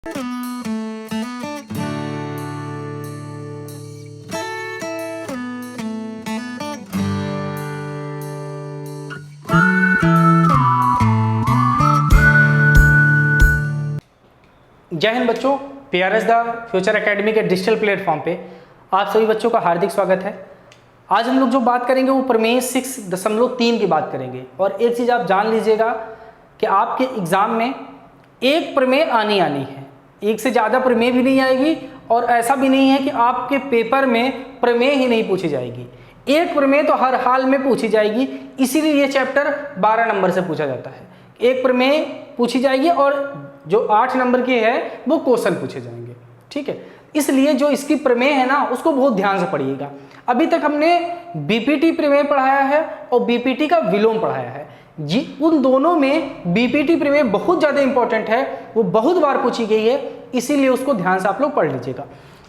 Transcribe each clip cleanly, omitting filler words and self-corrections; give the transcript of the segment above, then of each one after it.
जय हिंद बच्चों, PRS the future academy के डिजिटल प्लेटफॉर्म पे आप सभी बच्चों का हार्दिक स्वागत है। आज हम लोग जो बात करेंगे वो प्रमेय 6.3 की बात करेंगे। और एक चीज़ आप जान लीजिएगा कि आपके एग्ज़ाम में एक प्रमेय आनी है, एक से ज़्यादा प्रमेय भी नहीं आएगी और ऐसा भी नहीं है कि आपके पेपर में प्रमेय ही नहीं पूछी जाएगी। एक प्रमेय तो हर हाल में पूछी जाएगी, इसीलिए ये चैप्टर 12 नंबर से पूछा जाता है। एक प्रमेय पूछी जाएगी और जो 8 नंबर की है वो क्वेश्चन पूछे जाएंगे, ठीक है। इसलिए जो इसकी प्रमेय है ना उसको बहुत ध्यान से पढ़िएगा। अभी तक हमने बीपीटी प्रमेय पढ़ाया है और बीपीटी का विलोम पढ़ाया है जी। उन दोनों में बीपीटी प्रमेय बहुत ज़्यादा इंपॉर्टेंट है, वो बहुत बार पूछी गई है, इसीलिए उसको ध्यान से आप लोग पढ़ लीजिएगा।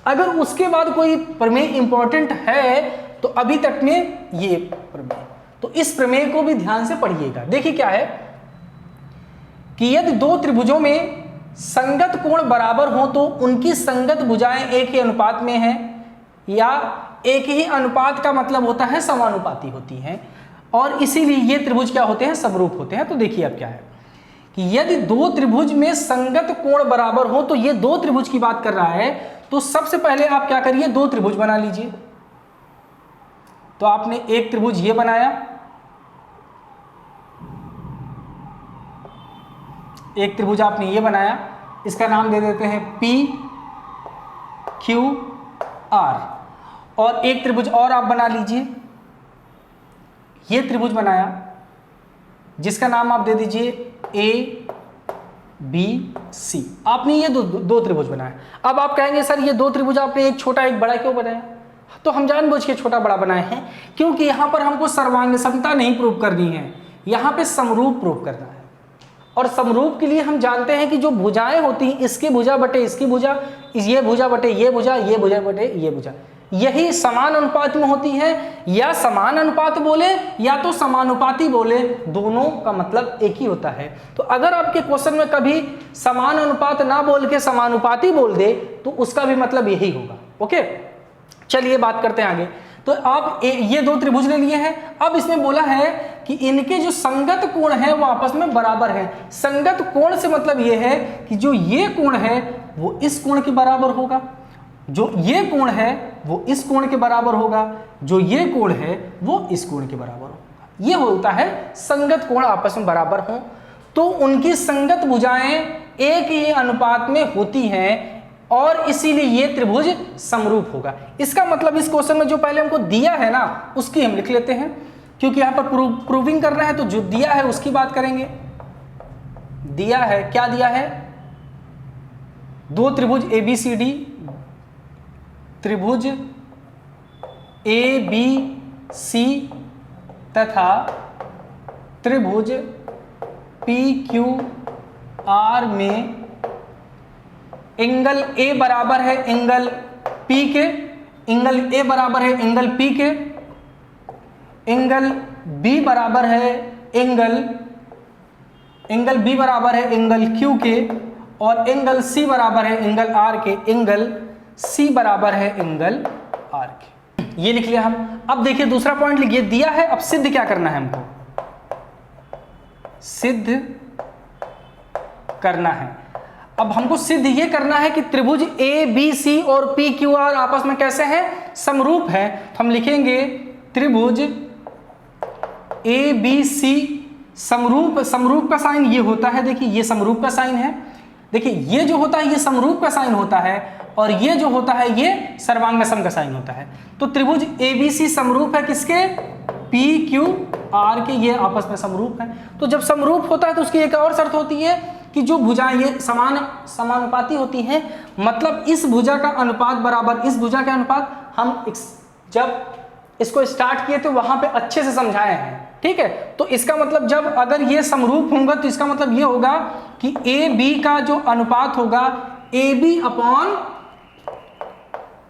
अगर उसके बाद कोई प्रमेय इंपॉर्टेंट है तो अभी तक में ये प्रमेय, तो इस प्रमेय को भी ध्यान से पढ़िएगा। देखिए क्या है कि यदि दो त्रिभुजों में संगत कोण बराबर हो तो उनकी संगत भुजाएं एक ही अनुपात में हैं, या एक ही अनुपात का मतलब होता है समानुपाती होती हैं, और इसीलिए ये त्रिभुज क्या होते हैं, समरूप होते हैं। तो देखिए अब क्या है कि यदि दो त्रिभुज में संगत कोण बराबर हो, तो ये दो त्रिभुज की बात कर रहा है। तो सबसे पहले आप क्या करिए, दो त्रिभुज बना लीजिए। तो आपने एक त्रिभुज ये बनाया, एक त्रिभुज आपने ये बनाया, इसका नाम दे देते हैं पी क्यू आर। और एक त्रिभुज और आप बना लीजिए, ये त्रिभुज बनाया जिसका नाम आप दे दीजिए ए बी सी। आपने ये दो त्रिभुज बनाया। अब आप कहेंगे सर ये दो त्रिभुज आपने एक छोटा एक बड़ा क्यों बनाया? तो हम जानबूझ के छोटा बड़ा बनाए हैं क्योंकि यहां पर हमको सर्वांग समता नहीं प्रूव करनी है, यहां पे समरूप प्रूव करना है। और समरूप के लिए हम जानते हैं कि जो भुजाएं होती हैं, इसकी भुजा बटे इसकी भुजा, ये भुजा बटे ये भुजा, ये भुजा बटे ये भुजा, यही समान अनुपात में होती है। या समान अनुपात बोले या तो समानुपाती बोले, दोनों का मतलब एक ही होता है। तो अगर आपके क्वेश्चन में कभी समान अनुपात ना बोल के समानुपाती बोल दे तो उसका भी मतलब यही होगा। ओके, चलिए बात करते हैं आगे। तो आप ये दो त्रिभुज ले लिए हैं। अब इसमें बोला है कि इनके जो संगत कोण है वो आपस में बराबर है। संगत कोण से मतलब ये है कि जो ये कोण है वो इस कोण के बराबर होगा, जो ये कोण है वो इस कोण के बराबर होगा, जो ये कोण है वो इस कोण के बराबर होगा। ये होता है संगत कोण आपस में बराबर हो तो उनकी संगत भुजाएं एक ही अनुपात में होती हैं और इसीलिए ये त्रिभुज समरूप होगा। इसका मतलब इस क्वेश्चन में जो पहले हमको दिया है ना उसकी हम लिख लेते हैं, क्योंकि यहां पर प्रूविंग कर रहे हैं तो जो दिया है उसकी बात करेंगे। दिया है, क्या दिया है? दो त्रिभुज ए बी सी डी, त्रिभुज ए बी सी तथा त्रिभुज पी क्यू आर में एंगल ए बराबर है एंगल पी के, एंगल ए बराबर है एंगल पी के, एंगल बी बराबर है एंगल बी बराबर है एंगल क्यू के, और एंगल सी बराबर है एंगल आर के, एंगल सी बराबर है एंगल आर के। ये लिख लिया हम। अब देखिए दूसरा पॉइंट लिखिए, दिया है, अब सिद्ध क्या करना है हमको? सिद्ध करना है। अब हमको सिद्ध ये करना है कि त्रिभुज ए बी सी और पी क्यू आर आपस में कैसे हैं? समरूप है। तो हम लिखेंगे त्रिभुज ए बी सी समरूप। समरूप का साइन ये होता है, देखिए ये समरूप का साइन है। देखिए ये जो होता है ये समरूप का साइन होता है और ये जो होता है ये सर्वांग सम का साइन होता है। तो त्रिभुज ए बी सी समरूप है किसके? पी क्यू आर के, ये आपस में समरूप है। तो जब समरूप होता है तो उसकी एक और शर्त होती है कि जो भुजाएं ये समानुपाती होती हैं, मतलब इस भुजा का अनुपात बराबर इस भुजा का अनुपात। हम जब इसको स्टार्ट किए तो वहां पे अच्छे से समझाए हैं, ठीक है। तो इसका मतलब जब अगर ये समरूप होंगे तो इसका मतलब ये होगा कि ए बी का जो अनुपात होगा A B upon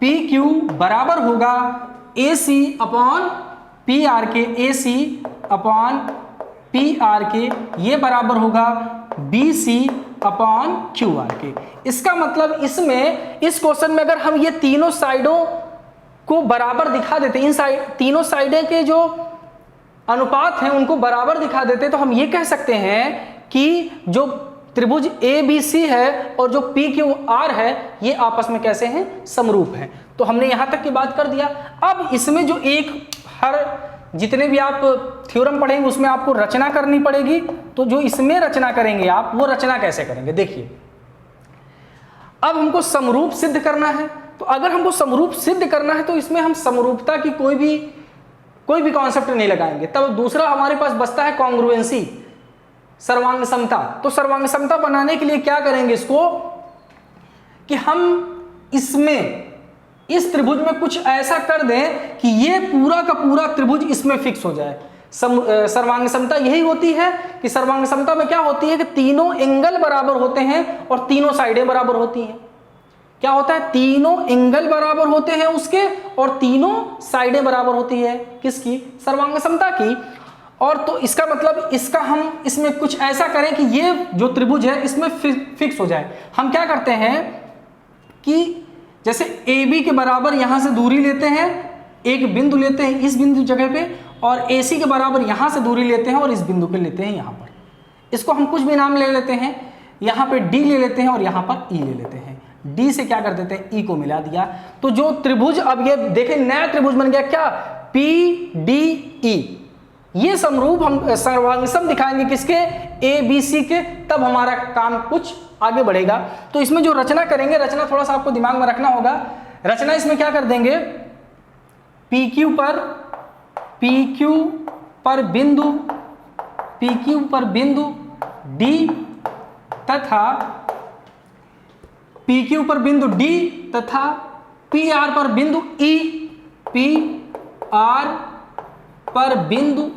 P Q बराबर होगा A C upon P R के, A C upon P R के, ये बराबर होगा B C upon Q R के। इसका मतलब इसमें इस क्वेश्चन में अगर हम ये तीनों साइडों को बराबर दिखा देते, इन तीनों साइडें के जो अनुपात हैं उनको बराबर दिखा देते, तो हम ये कह सकते हैं कि जो त्रिभुज ए बी सी है और जो पी क्यू आर है ये आपस में कैसे हैं, समरूप हैं। तो हमने यहां तक की बात कर दिया। अब इसमें जो एक हर जितने भी आप थ्योरम पढ़ेंगे उसमें आपको रचना करनी पड़ेगी। तो जो इसमें रचना करेंगे आप, वो रचना कैसे करेंगे, देखिए अब हमको समरूप सिद्ध करना है। तो अगर हमको समरूप सिद्ध करना है तो इसमें हम समरूपता की कोई भी कॉन्सेप्ट नहीं लगाएंगे। तब दूसरा हमारे पास बचता है कॉन्ग्रुएंसी, सर्वांग समता। तो सर्वांग समता बनाने के लिए क्या करेंगे इसको कि हम इसमें इस त्रिभुज में कुछ ऐसा कर दें कि ये पूरा का पूरा त्रिभुज इसमें फिक्स हो जाए। सर्वांग समता यही होती है कि सर्वांग समता में क्या होती है कि तीनों एंगल बराबर होते हैं और तीनों साइडें बराबर होती हैं। क्या होता है, तीनों एंगल बराबर होते हैं उसके और तीनों साइडें बराबर होती है, किसकी, सर्वांग समता की। और तो इसका मतलब इसका हम इसमें कुछ ऐसा करें कि ये जो त्रिभुज है इसमें फिक्स हो जाए। हम क्या करते हैं कि जैसे ए बी के बराबर यहां से दूरी लेते हैं, एक बिंदु लेते हैं इस बिंदु जगह पे, और ए सी के बराबर यहां से दूरी लेते हैं और इस बिंदु पे लेते हैं यहां पर। इसको हम कुछ भी नाम ले लेते हैं, यहां पे डी ले लेते हैं और यहां पर ई ले लेते हैं। डी से क्या कर देते हैं, ई को मिला दिया। तो जो त्रिभुज, अब ये देखें नया त्रिभुज बन गया क्या, पी डी ई। ये समरूप हम सर्वांगसम दिखाएंगे किसके, ए बी सी के, तब हमारा काम कुछ आगे बढ़ेगा। तो इसमें जो रचना करेंगे, रचना थोड़ा सा आपको दिमाग में रखना होगा। रचना इसमें क्या कर देंगे, पी क्यू पर बिंदु डी तथा पी क्यू पर बिंदु डी तथा पी आर पर बिंदु ई, पी आर पर बिंदु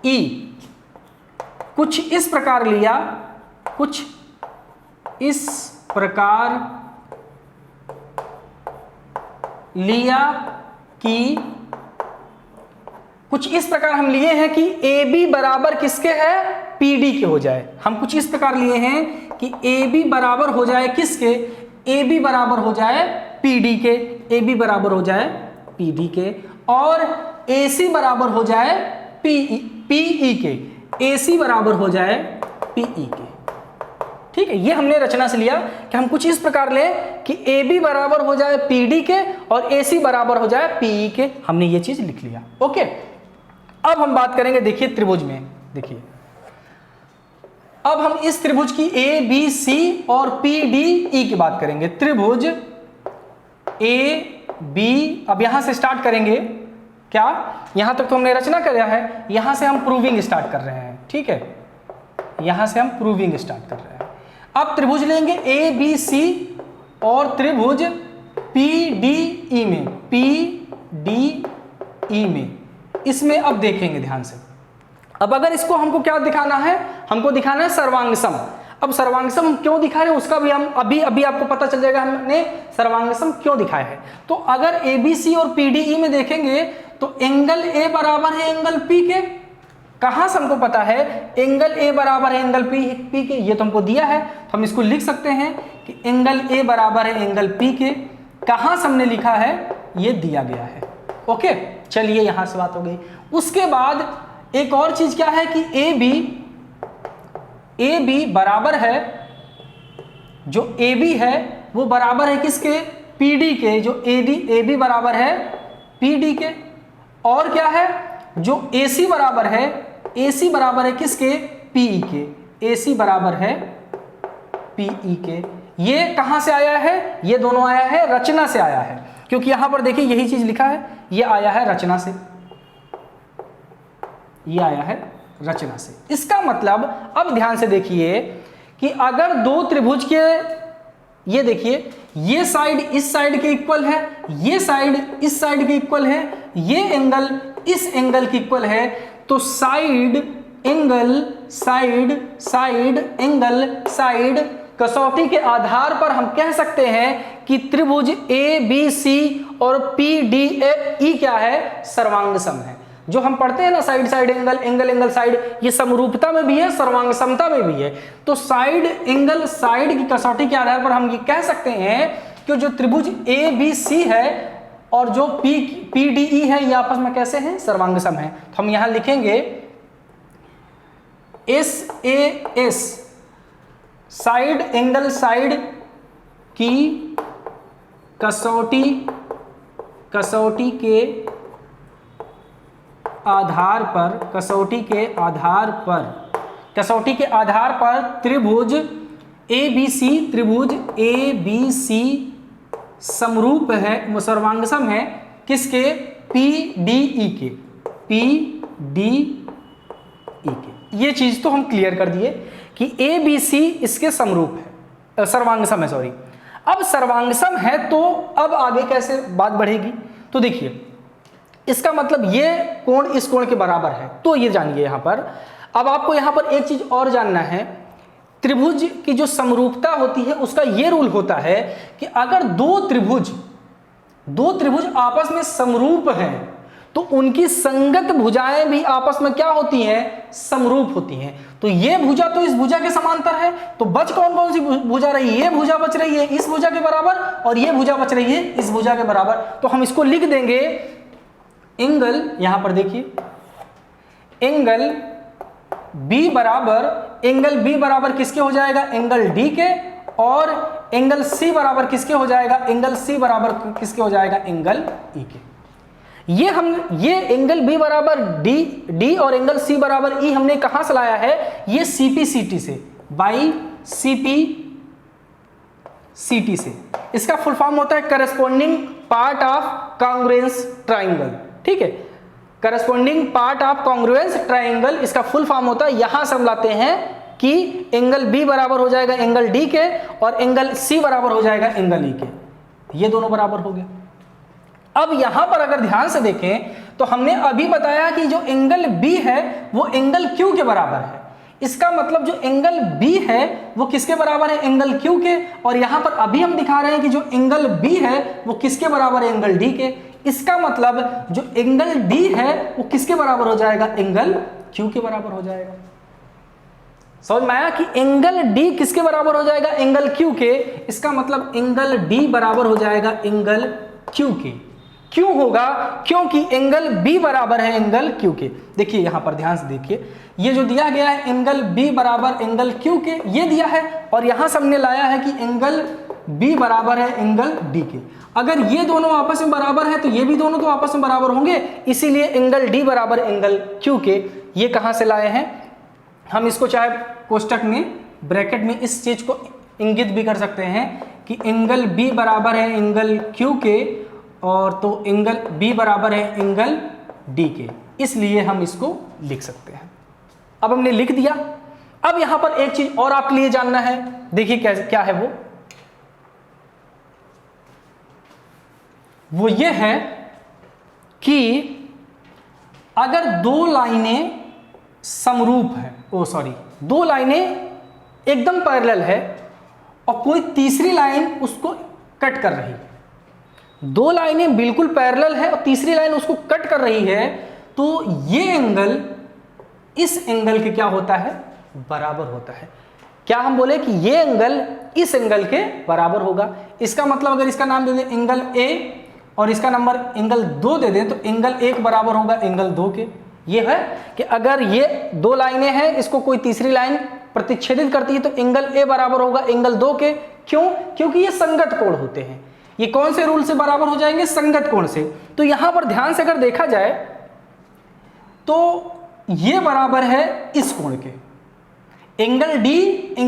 ई कुछ इस प्रकार लिया, कुछ इस प्रकार लिया कि कुछ इस प्रकार हम लिए हैं कि ए बी बराबर किसके है, पी डी के हो जाए। हम कुछ इस प्रकार लिए हैं कि ए बी बराबर हो जाए किसके, ए बी बराबर हो जाए पी डी के, ए बी बराबर हो जाए पी डी के, और ए सी बराबर हो जाए पी ई के, ए सी बराबर हो जाए पी ई के। ठीक है, ये हमने रचना से लिया कि हम कुछ इस प्रकार लें कि ए बी बराबर हो जाए पी डी के और ए सी बराबर हो जाए पी ई के। हमने ये चीज लिख लिया। ओके, अब हम बात करेंगे, देखिए त्रिभुज में, देखिए अब हम इस त्रिभुज की ए बी सी और पी डी ई की बात करेंगे। त्रिभुज ए बी, अब यहां से स्टार्ट करेंगे क्या, यहां तक तो हमने रचना किया है, यहां से हम प्रूविंग स्टार्ट कर रहे हैं। ठीक है, यहां से हम प्रूविंग स्टार्ट कर रहे हैं। अब त्रिभुज लेंगे ए बी सी और त्रिभुज पी डी ई में, पी डी ई में, इसमें अब देखेंगे ध्यान से। अब अगर इसको हमको क्या दिखाना है, हमको दिखाना है सर्वांगसम। अब सर्वांगसम हम क्यों दिखा रहे हैं उसका भी हम अभी आपको पता चल जाएगा हमने सर्वांगसम क्यों दिखाया है। तो अगर ए बी सी और पी डी ई में देखेंगे तो एंगल ए बराबर है एंगल पी के। कहां से हमको पता है, एंगल ए बराबर है एंगल पी के, ये तो हमको दिया है। तो हम इसको लिख सकते हैं कि एंगल ए बराबर है एंगल पी के। कहां से हमने लिखा है, ये दिया गया है। ओके, चलिए यहां से बात हो गई। उसके बाद एक और चीज क्या है कि ए बी बराबर है, जो ए बी है वो बराबर है किसके, पी डी के। जो ए बी बराबर है पी डी के। और क्या है, जो ए सी बराबर है किसके, पी ई के। ए सी बराबर है पी ई के। ये कहां से आया है, ये दोनों आया है रचना से आया है, क्योंकि यहां पर देखिए यही चीज लिखा है, ये आया है रचना से, ये आया है रचना से। इसका मतलब अब ध्यान से देखिए कि अगर दो त्रिभुज के, ये देखिए ये साइड इस साइड के इक्वल है, ये साइड इस साइड के इक्वल है, ये एंगल इस एंगल के इक्वल है, तो साइड एंगल कसौटी के आधार पर हम कह सकते हैं कि त्रिभुज ए बी सी और पी डी ई क्या है, सर्वांगसम है। जो हम पढ़ते हैं ना side side angle, angle angle side, ये समरूपता में भी है, सर्वांग समता में भी है। तो साइड एंगल साइड की कसौटी के आधार पर हम ये कह सकते हैं कि जो त्रिभुज ABC है और जो PDE है ये आपस में कैसे हैं, सर्वांग सम है। तो हम यहां लिखेंगे SAS साइड एंगल साइड की कसौटी के आधार पर त्रिभुज ABC समरूप है, सर्वांगसम है किसके, PDE के। ये चीज तो हम क्लियर कर दिए कि ABC इसके समरूप है, सर्वांगसम है, सॉरी। अब सर्वांगसम है तो अब आगे कैसे बात बढ़ेगी, तो देखिए इसका मतलब ये कोण इस कोण के बराबर है, तो ये जानिए यहां पर। अब आपको यहां पर एक चीज और जानना है, त्रिभुज की जो समरूपता होती है उसका ये रूल होता है कि अगर दो त्रिभुज आपस में समरूप हैं तो उनकी संगत भुजाएं भी आपस में क्या होती हैं, समरूप होती हैं। तो ये भुजा तो इस भुजा के समांतर है, तो बच कौन कौन सी भुजा रही है, ये भुजा बच रही है इस भुजा के बराबर और ये भुजा बच रही है इस भुजा के बराबर। तो हम इसको लिख देंगे एंगल, यहां पर देखिए एंगल B बराबर किसके हो जाएगा, एंगल D के, और एंगल C बराबर किसके हो जाएगा, एंगल C बराबर किसके हो जाएगा, एंगल E के। ये एंगल B बराबर D और एंगल C बराबर E हमने कहां से लाया है, ये CPCT से, बाई CPCT से। इसका फुल फॉर्म होता है corresponding part of congruence triangle, ठीक है, corresponding part of congruence triangle इसका फुल फॉर्म होता है। यहां से हम लाते हैं कि एंगल B बराबर हो जाएगा एंगल D के और एंगल C बराबर हो जाएगा एंगल E के, ये दोनों बराबर हो गए। अब यहां पर अगर ध्यान से देखें तो हमने अभी बताया कि जो एंगल B है वो एंगल Q के बराबर है। इसका मतलब जो एंगल B है वो किसके बराबर है, एंगल Q के, और यहां पर अभी हम दिखा रहे हैं कि जो एंगल B है वो किसके बराबर है, एंगल D के। इसका मतलब जो एंगल D है वो किसके बराबर हो जाएगा, एंगल Q के बराबर हो जाएगा। समझ में आया कि एंगल D किसके बराबर हो जाएगा, एंगल Q के। इसका मतलब एंगल D बराबर हो जाएगा एंगल Q के। क्यों होगा, क्योंकि एंगल B बराबर है एंगल Q के। देखिए यहां पर ध्यान से देखिए, ये जो दिया गया है एंगल B बराबर एंगल Q के, ये दिया है, और यहां से हमने लाया है कि एंगल B बराबर है एंगल D के। अगर ये दोनों आपस में बराबर है तो ये भी दोनों तो आपस में बराबर होंगे, इसीलिए एंगल D बराबर एंगल Q के। ये कहां से लाए हैं, हम इसको चाहे कोष्टक में ब्रैकेट में इस चीज को इंगित भी कर सकते हैं कि एंगल B बराबर है एंगल Q के, और तो एंगल B बराबर है एंगल D के, इसलिए हम इसको लिख सकते हैं। अब हमने लिख दिया। अब यहां पर एक चीज और आपके लिए जानना है, देखिए क्या है वो ये है कि अगर दो लाइनें समरूप हैं, दो लाइनें एकदम पैरेलल है और कोई तीसरी लाइन उसको कट कर रही है, दो लाइनें बिल्कुल पैरेलल है और तीसरी लाइन उसको कट कर रही है, तो ये एंगल इस एंगल के क्या होता है, बराबर होता है। क्या हम बोले कि ये एंगल इस एंगल के बराबर होगा। इसका मतलब अगर इसका नाम दे दें एंगल A और इसका नंबर एंगल 2 दे दें तो एंगल 1 बराबर होगा एंगल 2 के। ये है कि अगर ये दो लाइनें हैं, इसको कोई तीसरी लाइन प्रतिच्छेदित करती है तो एंगल A बराबर होगा एंगल 2 के। क्यों, क्योंकि ये संगत कोण होते हैं। ये कौन से रूल से बराबर हो जाएंगे, संगत कोण से। तो यहां पर ध्यान से अगर देखा जाए तो ये बराबर है इस कोण के, एंगल D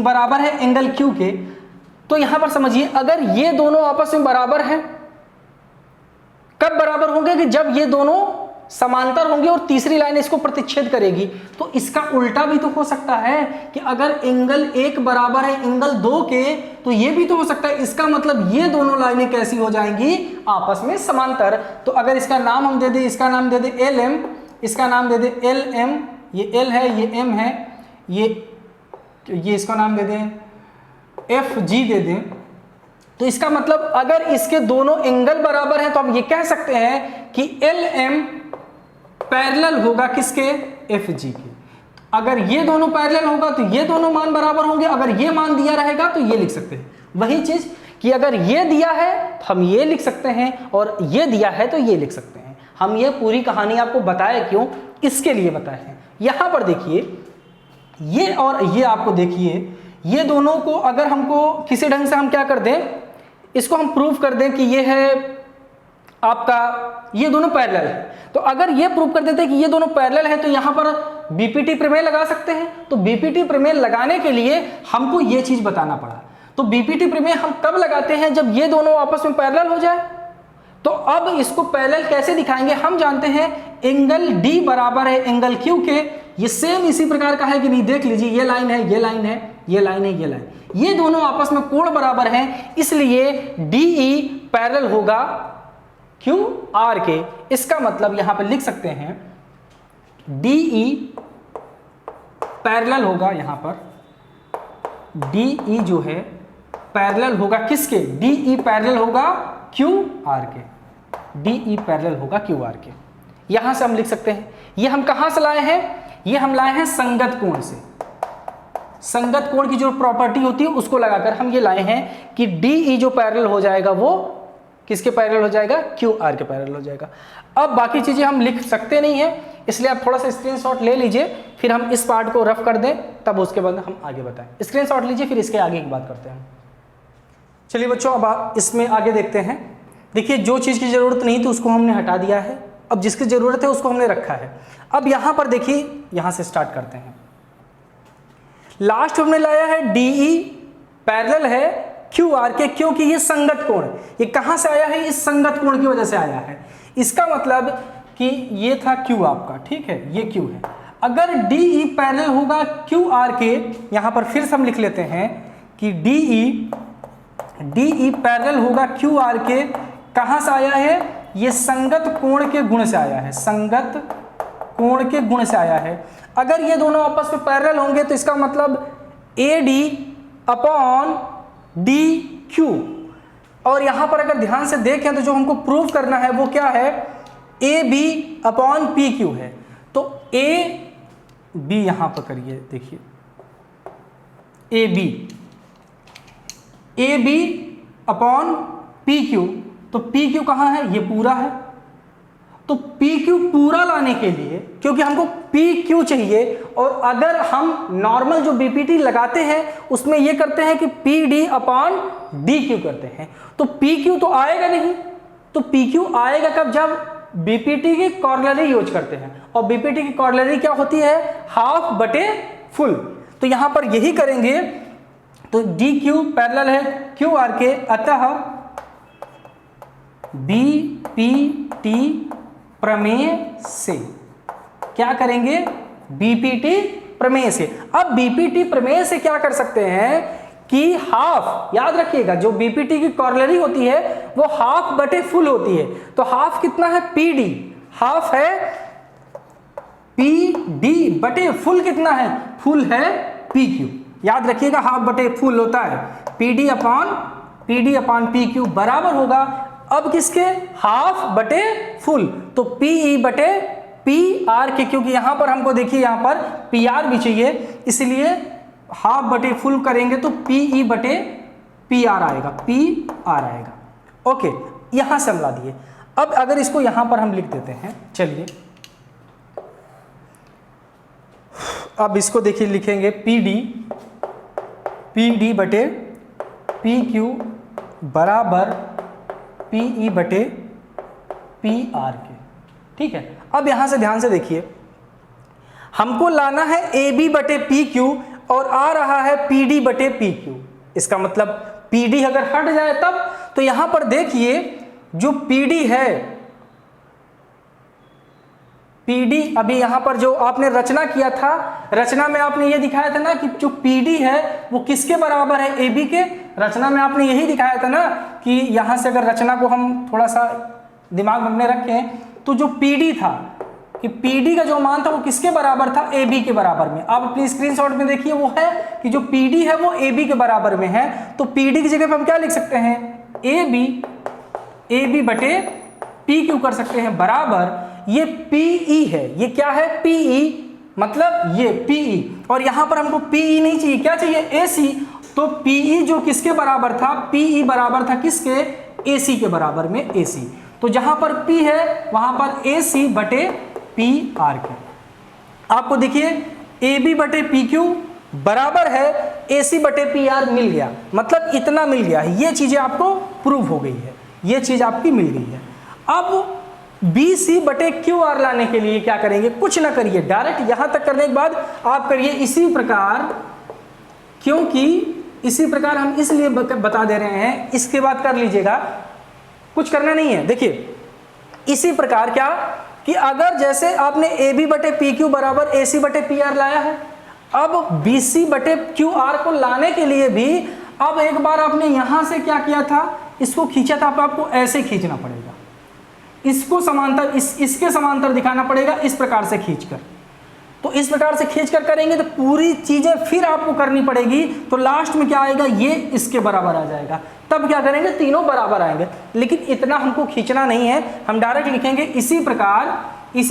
बराबर है एंगल Q के। तो यहां पर समझिए अगर ये दोनों आपस में बराबर हैं, कब बराबर होंगे कि जब ये दोनों समांतर होंगे और तीसरी लाइन इसको प्रतिच्छेद करेगी। तो इसका उल्टा भी तो हो सकता है कि अगर एंगल 1 बराबर है एंगल 2 के तो ये भी तो हो सकता है। इसका मतलब ये दोनों लाइनें कैसी हो जाएंगी, आपस में समांतर। तो अगर इसका नाम हम दे दें, इसका नाम दे दें LM, इसका नाम दे दें LM, ये L है ये M है, ये इसका नाम दे दें FG दे दें। तो इसका मतलब अगर इसके दोनों एंगल बराबर हैं तो हम ये कह सकते हैं कि LM पैरेलल होगा किसके, एफ जी के। अगर ये दोनों पैरेलल होगा तो ये दोनों मान बराबर होंगे, अगर ये मान दिया रहेगा तो ये लिख सकते हैं। वही चीज कि अगर ये दिया है तो हम ये लिख सकते हैं और ये दिया है तो ये लिख सकते हैं। हम ये पूरी कहानी आपको बताए क्यों, इसके लिए बताए हैं। यहां पर देखिए ये और ये, आपको देखिए ये दोनों को अगर हमको किसी ढंग से हम क्या कर दें, इसको हम प्रूव कर दें कि ये है आपका, ये दोनों पैरेलल है, तो अगर ये प्रूव कर देते हैं कि ये दोनों पैरेलल है तो यहां पर बीपीटी प्रमेय लगा सकते हैं। तो बीपीटी प्रमेय लगाने के लिए हमको ये चीज बताना पड़ा। तो बीपीटी प्रमेय हम कब लगाते हैं, जब ये दोनों आपस में पैरेलल हो जाए। तो अब इसको पैरेलल कैसे दिखाएंगे, हम जानते हैं एंगल D बराबर है एंगल Q के। ये सेम इसी प्रकार का है कि नहीं, देख लीजिए ये लाइन है, ये लाइन है, ये लाइन है, ये लाइन, ये दोनों आपस में कोण बराबर हैं, इसलिए DE पैरेलल होगा QR के। इसका मतलब यहां पर लिख सकते हैं DE पैरेलल होगा, यहां पर DE जो है पैरेलल होगा किसके, DE पैरेलल होगा QR के, DE पैरेलल होगा QR के। यहां से हम लिख सकते हैं, ये हम कहां से लाए हैं, ये हम लाए हैं संगत कोण से। संगत कोण की जो प्रॉपर्टी होती है उसको लगाकर हम ये लाए हैं कि DE जो पैरेलल हो जाएगा वो किसके पैरेलल हो जाएगा, QR के पैरेलल हो जाएगा। अब बाकी चीजें हम लिख सकते नहीं है, इसलिए आप थोड़ा सा स्क्रीनशॉट ले लीजिए, फिर हम इस पार्ट को रफ कर दें, तब उसके बाद हम आगे बताएं। स्क्रीनशॉट लीजिए, फिर इसके आगे की बात करते हैं। चलिए बच्चों, अब इसमें आगे देखते हैं। देखिए जो चीज़ की ज़रूरत नहीं थी उसको हमने हटा दिया है, अब जिसकी ज़रूरत है उसको हमने रखा है। अब यहाँ पर देखिए, यहाँ से स्टार्ट करते हैं। लास्ट हमने लाया है DE पैरेलल है QR के, क्योंकि ये संगत कोण, ये कहाँ से आया है, इस संगत कोण की वजह से आया है। इसका मतलब कि ये था Q आपका, ठीक है, ये Q है। अगर DE पैरेलल होगा QR के, यहाँ पर फिर से हम लिख लेते हैं कि DE पैरेलल होगा QR के, कहां से आया है, ये संगत कोण के गुण से आया है, संगत कोण के गुण से आया है। अगर ये दोनों आपस में पैरेलल होंगे तो इसका मतलब AD अपॉन DQ। और यहां पर अगर ध्यान से देखें तो जो हमको प्रूव करना है वो क्या है, AB अपॉन PQ है। तो AB यहां पर करिए, देखिए AB अपॉन PQ, तो PQ कहाँ है, ये पूरा है। तो PQ पूरा लाने के लिए, क्योंकि हमको PQ चाहिए, और अगर हम नॉर्मल जो BPT लगाते हैं उसमें ये करते हैं कि PD अपॉन DQ करते हैं, तो PQ तो आएगा नहीं। तो PQ आएगा कब, जब BPT की कॉर्लरी यूज करते हैं, और BPT की कॉर्लरी क्या होती है, हाफ बटे फुल। तो यहां पर यही करेंगे। तो DQ पैरेलल है QR के, अतः BPT प्रमेय से क्या करेंगे, BPT प्रमेय से। अब BPT प्रमेय से क्या कर सकते हैं कि हाफ, याद रखिएगा जो BPT की कॉर्लरी होती है वो हाफ बटे फुल होती है। तो हाफ कितना है, PD, हाफ है PD बटे फुल कितना है, फुल है PQ। याद रखिएगा हाफ बटे फुल होता है PD अपॉन PQ बराबर होगा अब किसके, हाफ बटे फुल। तो PE बटे PR के, क्योंकि यहां पर हमको देखिए यहां पर PR भी चाहिए, इसलिए हाफ बटे फुल करेंगे तो PE बटे PR आएगा, PR आएगा। ओके, यहां से हम ला दिए। अब अगर इसको यहां पर हम लिख देते हैं, चलिए अब इसको देखिए, लिखेंगे PD बटे PQ बराबर PE बटे PR के, ठीक है। अब यहां से ध्यान से देखिए, हमको लाना है AB बटे PQ और आ रहा है PD बटे PQ। इसका मतलब PD अगर हट जाए तब, तो यहां पर देखिए जो PD है, PD अभी यहां पर जो आपने रचना किया था, रचना में आपने ये दिखाया था ना कि जो PD है वो किसके बराबर है, AB के। रचना में आपने यही दिखाया था ना कि यहां से अगर रचना को हम थोड़ा सा दिमाग में अपने रखें, तो जो PD था कि PD का जो मान था वो किसके बराबर था, AB के बराबर में। आप अपनी स्क्रीनशॉट में देखिए वो है कि जो PD है वो AB के बराबर में है। तो PD की जगह पे हम क्या लिख सकते हैं, AB बटे PQ कर सकते हैं, बराबर ये PE है, ये क्या है PE, मतलब ये PE, और यहां पर हमको PE नहीं चाहिए, क्या चाहिए AC। तो PE जो किसके बराबर था, PE बराबर था किसके, AC के बराबर में AC। तो जहां पर P है वहां पर AC बटे PR के। आपको देखिए AB बटे PQ बराबर है AC बटे PR मिल गया, मतलब इतना मिल गया है। ये चीजें आपको प्रूव हो गई है, ये चीज आपकी मिल गई है। अब BC बटे QR लाने के लिए क्या करेंगे, कुछ ना करिए, डायरेक्ट यहां तक करने के बाद आप करिए इसी प्रकार, क्योंकि इसी प्रकार हम इसलिए बता दे रहे हैं, इसके बाद कर लीजिएगा, कुछ करना नहीं है। देखिए इसी प्रकार क्या कि अगर जैसे आपने AB बटे PQ बराबर AC बटे PR लाया है, अब BC बटे QR को लाने के लिए भी अब एक बार आपने यहां से क्या किया था, इसको खींचा था, अब आपको ऐसे खींचना पड़ेगा, इसको समांतर, इसके समांतर दिखाना पड़ेगा, इस प्रकार से खींचकर। तो इस प्रकार से खींचकर करेंगे तो पूरी चीजें फिर आपको करनी पड़ेगी, तो लास्ट में क्या आएगा, ये इसके बराबर आ जाएगा। तब क्या करेंगे, तीनों बराबर आएंगे, लेकिन इतना हमको खींचना नहीं है, हम डायरेक्ट लिखेंगे इसी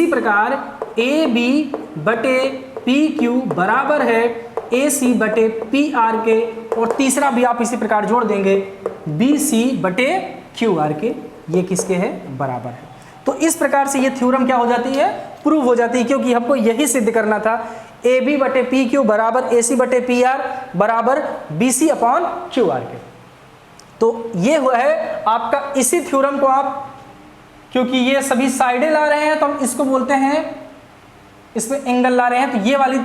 प्रकार AB बटे PQ बराबर है AC बटे PR के, और तीसरा भी आप इसी प्रकार जोड़ देंगे BC बटे QR के, ये किसके है, बराबर है। तो इस प्रकार से ये थ्योरम क्या हो जाती है, प्रूव हो जाती है, क्योंकि हमको यही सिद्ध करना था AB बटे PQ बराबर AC बटे PR बराबर BC अपॉन QR के। तो ये हुआ है आपका, इसी थ्योरम को आप, क्योंकि ये सभी साइडें ला रहे हैं तो हम इसको बोलते हैं, इसमें एंगल ला रहे हैं, तो ये वाली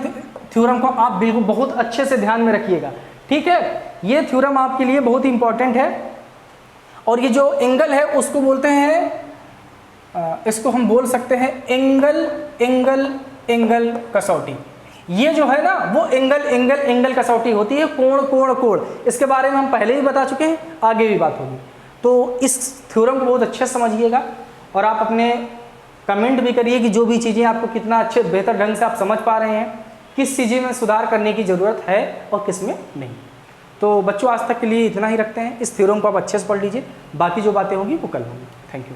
थ्योरम को आप बिल्कुल बहुत अच्छे से ध्यान में रखिएगा, ठीक है। ये थ्योरम आपके लिए बहुत इंपॉर्टेंट है, और ये जो एंगल है उसको बोलते हैं, इसको हम बोल सकते हैं एंगल कसौटी। ये जो है ना वो एंगल कसौटी होती है, कोण। इसके बारे में हम पहले ही बता चुके हैं, आगे भी बात होगी। तो इस थ्योरम को बहुत अच्छे से समझिएगा, और आप अपने कमेंट भी करिए कि जो भी चीज़ें आपको कितना अच्छे बेहतर ढंग से आप समझ पा रहे हैं, किस चीज़ें में सुधार करने की ज़रूरत है और किस में नहीं। तो बच्चों आज तक के लिए इतना ही रखते हैं, इस थ्योरम को आप अच्छे से पढ़ लीजिए, बाकी जो बातें होंगी वो कल होंगी। Thank you.